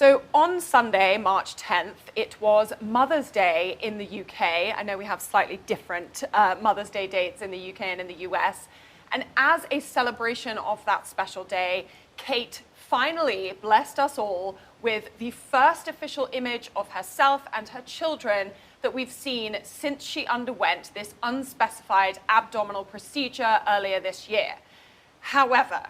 So on Sunday, March 10th, it was Mother's Day in the UK. I know we have slightly different Mother's Day dates in the UK and in the US. And as a celebration of that special day, Kate finally blessed us all with the first official image of herself and her children that we've seen since she underwent this unspecified abdominal procedure earlier this year. However,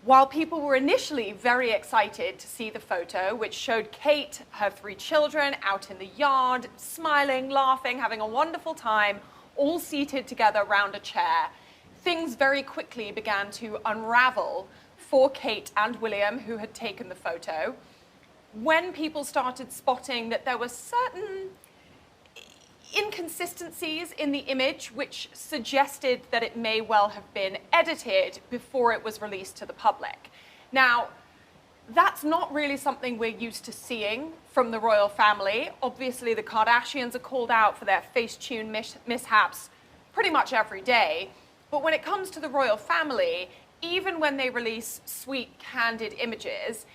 while people were initially very excited to see the photo, which showed Kate, her 3 children, out in the yard, smiling, laughing, having a wonderful time, all seated together around a chair, things very quickly began to unravel for Kate and William, who had taken the photo, when people started spotting that there were certain inconsistencies in the image which suggested that it may well have been edited before it was released to the public. Now, that's not really something we're used to seeing from the royal family. Obviously, the Kardashians are called out for their Facetune mishaps pretty much every day. But when it comes to the royal family, even when they release sweet, candid images,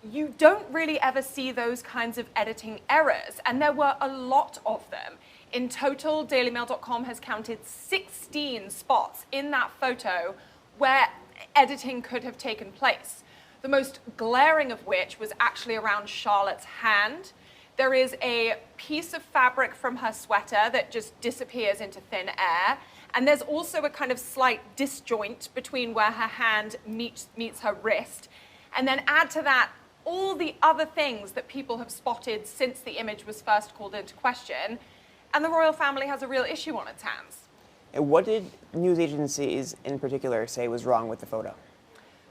you don't really ever see those kinds of editing errors. And there were a lot of them. In total, dailymail.com has counted 16 spots in that photo where editing could have taken place. The most glaring of which was actually around Charlotte's hand. There is a piece of fabric from her sweater that just disappears into thin air. And there's also a kind of slight disjoint between where her hand meets her wrist. And then add to that all the other things that people have spotted since the image was first called into question. And the royal family has a real issue on its hands. And what did news agencies in particular say was wrong with the photo?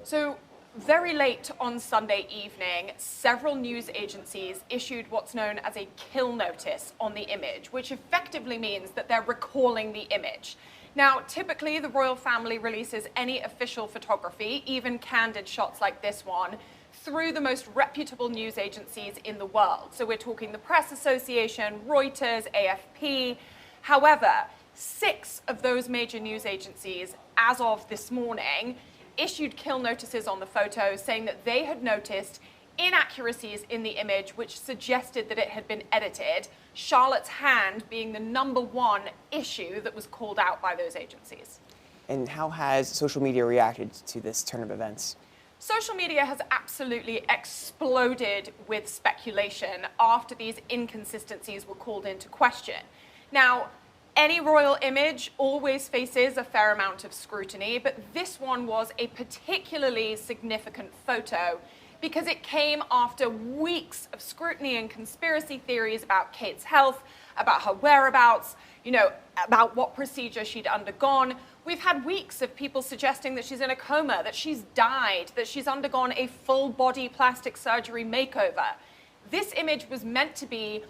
So very late on Sunday evening, several news agencies issued what's known as a kill notice on the image, which effectively means that they're recalling the image. Now, typically, the royal family releases any official photography, even candid shots like this one, through the most reputable news agencies in the world. So we're talking the Press Association, Reuters, AFP. However, 6 of those major news agencies, as of this morning, issued kill notices on the photo saying that they had noticed inaccuracies in the image which suggested that it had been edited, Charlotte's hand being the #1 issue that was called out by those agencies. And how has social media reacted to this turn of events? Social media has absolutely exploded with speculation after these inconsistencies were called into question. Now, any royal image always faces a fair amount of scrutiny, but this one was a particularly significant photo because it came after weeks of scrutiny and conspiracy theories about Kate's health, about her whereabouts, about what procedure she'd undergone. We've had weeks of people suggesting that she's in a coma, that she's died, that she's undergone a full-body plastic surgery makeover. This image was meant to be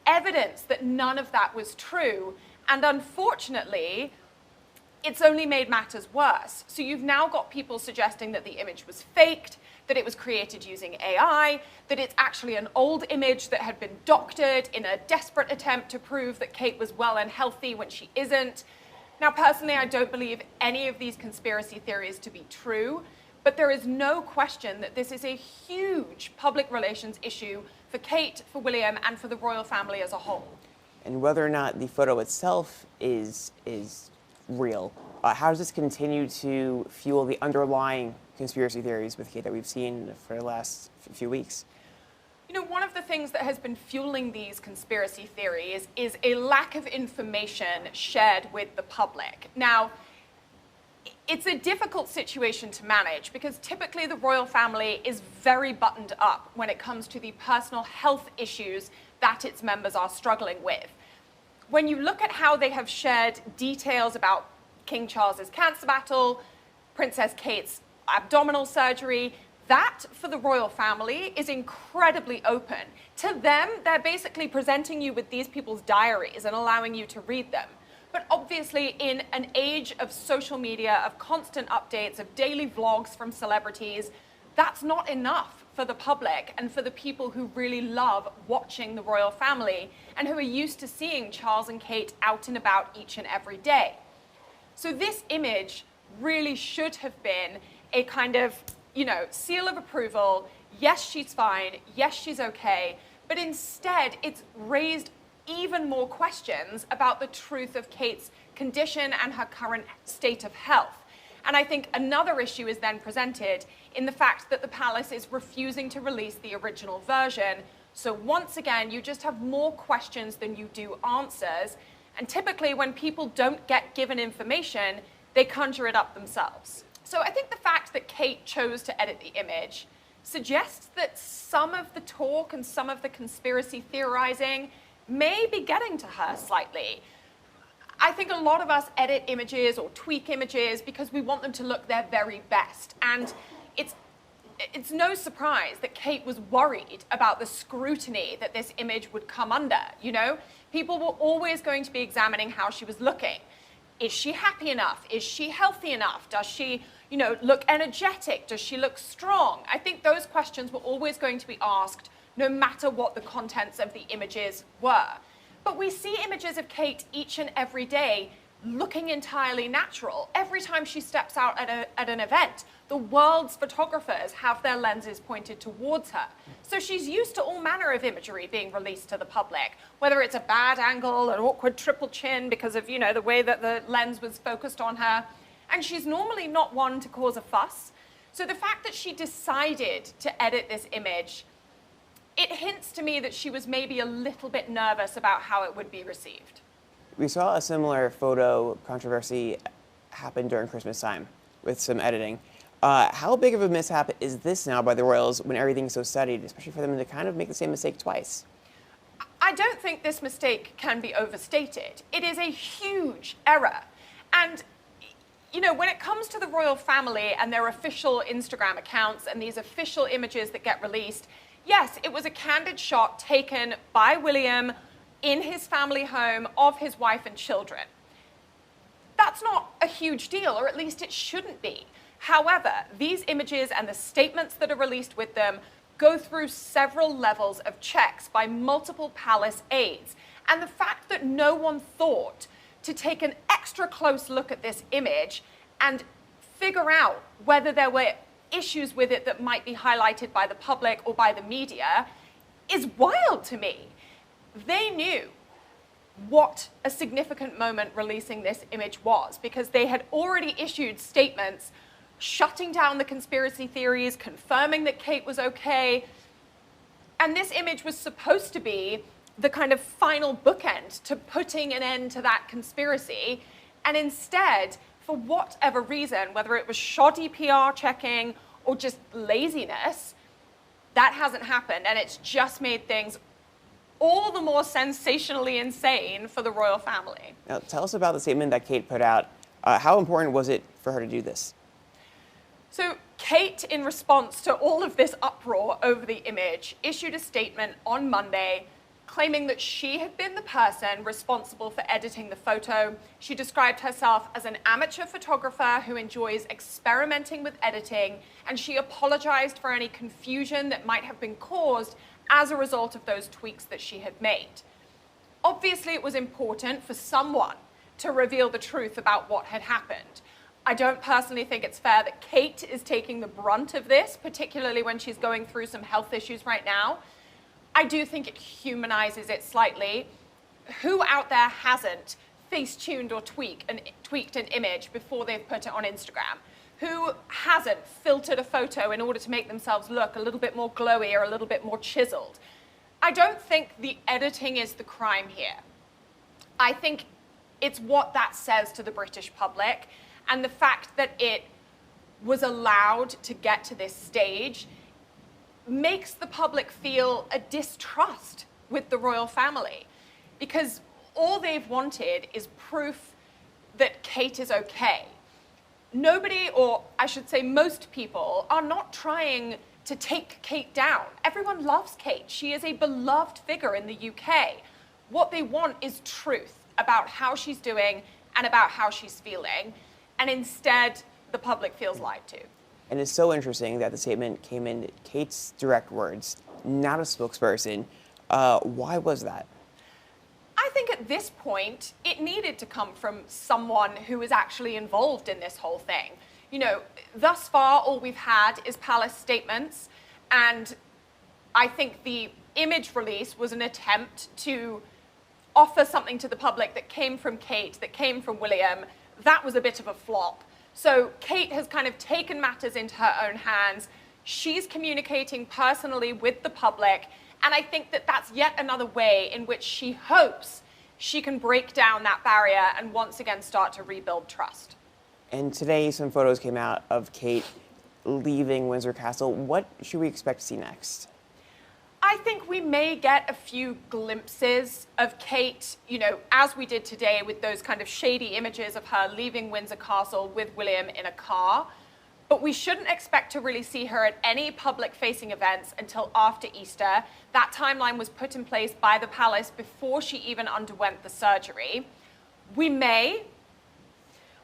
evidence that none of that was true. And unfortunately, it's only made matters worse. So you've now got people suggesting that the image was faked, that it was created using AI, that it's actually an old image that had been doctored in a desperate attempt to prove that Kate was well and healthy when she isn't. Now, personally, I don't believe any of these conspiracy theories to be true, but there is no question that this is a huge public relations issue for Kate, for William, and for the royal family as a whole. And whether or not the photo itself is real, how does this continue to fuel the underlying conspiracy theories with Kate that we've seen for the last few weeks? One of the things that has been fueling these conspiracy theories is a lack of information shared with the public. Now, it's a difficult situation to manage because typically the royal family is very buttoned up when it comes to the personal health issues that its members are struggling with. When you look at how they have shared details about King Charles's cancer battle, Princess Kate's abdominal surgery, that for the royal family is incredibly open. To them, they're basically presenting you with these people's diaries and allowing you to read them. But obviously, in an age of social media, of constant updates, of daily vlogs from celebrities, that's not enough for the public and for the people who really love watching the royal family and who are used to seeing Charles and Kate out and about each and every day. So this image really should have been a kind of, seal of approval, yes, she's fine, yes, she's okay, but instead it's raised even more questions about the truth of Kate's condition and her current state of health. And I think another issue is then presented in the fact that the palace is refusing to release the original version. So once again, you just have more questions than you do answers. And typically when people don't get given information, they conjure it up themselves. So I think the fact that Kate chose to edit the image suggests that some of the talk and some of the conspiracy theorizing may be getting to her slightly. I think a lot of us edit images or tweak images because we want them to look their very best. And it's no surprise that Kate was worried about the scrutiny that this image would come under, you know? People were always going to be examining how she was looking. Is she happy enough? Is she healthy enough? Does she, look energetic? Does she look strong? I think those questions were always going to be asked no matter what the contents of the images were. But we see images of Kate each and every day looking entirely natural. Every time she steps out at an event, the world's photographers have their lenses pointed towards her. So she's used to all manner of imagery being released to the public, whether it's a bad angle, an awkward triple chin because of, the way that the lens was focused on her. And she's normally not one to cause a fuss. So the fact that she decided to edit this image, it hints to me that she was maybe a little bit nervous about how it would be received. We saw a similar photo controversy happen during Christmas time with some editing. How big of a mishap is this now by the royals when everything's so studied, especially for them to kind of make the same mistake twice? I don't think this mistake can be overstated. It is a huge error. And, when it comes to the royal family and their official Instagram accounts and these official images that get released, yes, it was a candid shot taken by William in his family home of his wife and children. That's not a huge deal, or at least it shouldn't be. However, these images and the statements that are released with them go through several levels of checks by multiple palace aides. And the fact that no one thought to take an extra close look at this image and figure out whether there were issues with it that might be highlighted by the public or by the media is wild to me. They knew what a significant moment releasing this image was because they had already issued statements shutting down the conspiracy theories, confirming that Kate was okay. And this image was supposed to be the kind of final bookend to putting an end to that conspiracy. And instead, for whatever reason, whether it was shoddy PR checking or just laziness, that hasn't happened. And it's just made things all the more sensationally insane for the royal family. Now, tell us about the statement that Kate put out. How important was it for her to do this? So Kate, in response to all of this uproar over the image, issued a statement on Monday claiming that she had been the person responsible for editing the photo. She described herself as an amateur photographer who enjoys experimenting with editing, and she apologized for any confusion that might have been caused as a result of those tweaks that she had made. Obviously, it was important for someone to reveal the truth about what had happened. I don't personally think it's fair that Kate is taking the brunt of this, particularly when she's going through some health issues right now. I do think it humanizes it slightly. Who out there hasn't face-tuned or tweaked an image before they've put it on Instagram? Who hasn't filtered a photo in order to make themselves look a little bit more glowy or a little bit more chiseled? I don't think the editing is the crime here. I think it's what that says to the British public, and the fact that it was allowed to get to this stage makes the public feel a distrust with the royal family, because all they've wanted is proof that Kate is okay. Nobody, or I should say most people, are not trying to take Kate down. Everyone loves Kate. She is a beloved figure in the UK. What they want is truth about how she's doing and about how she's feeling. And instead, the public feels lied to. And it's so interesting that the statement came in Kate's direct words, not a spokesperson. Why was that? I think at this point, it needed to come from someone who is actually involved in this whole thing. Thus far, all we've had is palace statements, And I think the image release was an attempt to offer something to the public that came from Kate, that came from William. That was a bit of a flop. So Kate has kind of taken matters into her own hands. She's communicating personally with the public. And I think that that's yet another way in which she hopes she can break down that barrier and once again start to rebuild trust. And today, some photos came out of Kate leaving Windsor Castle. What should we expect to see next? I think we may get a few glimpses of Kate, as we did today with those kind of shady images of her leaving Windsor Castle with William in a car. But we shouldn't expect to really see her at any public-facing events until after Easter. That timeline was put in place by the palace before she even underwent the surgery. We may,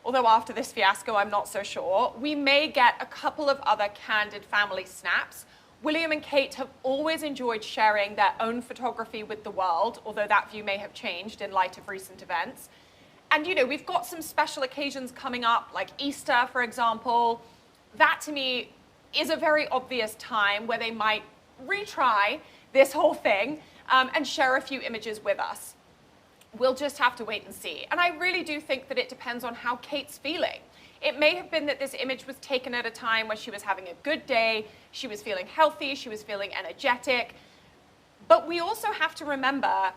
although after this fiasco I'm not so sure, we may get a couple of other candid family snaps. William and Kate have always enjoyed sharing their own photography with the world, although that view may have changed in light of recent events. And we've got some special occasions coming up, like Easter, for example. That, to me, is a very obvious time where they might retry this whole thing and share a few images with us. We'll just have to wait and see. And I really do think that it depends on how Kate's feeling. It may have been that this image was taken at a time where she was having a good day, she was feeling healthy, she was feeling energetic. But we also have to remember,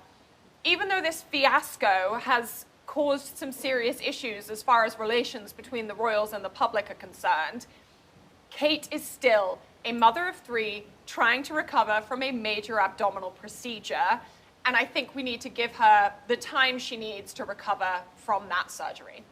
even though this fiasco has caused some serious issues as far as relations between the royals and the public are concerned, Kate is still a mother of 3 trying to recover from a major abdominal procedure, and I think we need to give her the time she needs to recover from that surgery.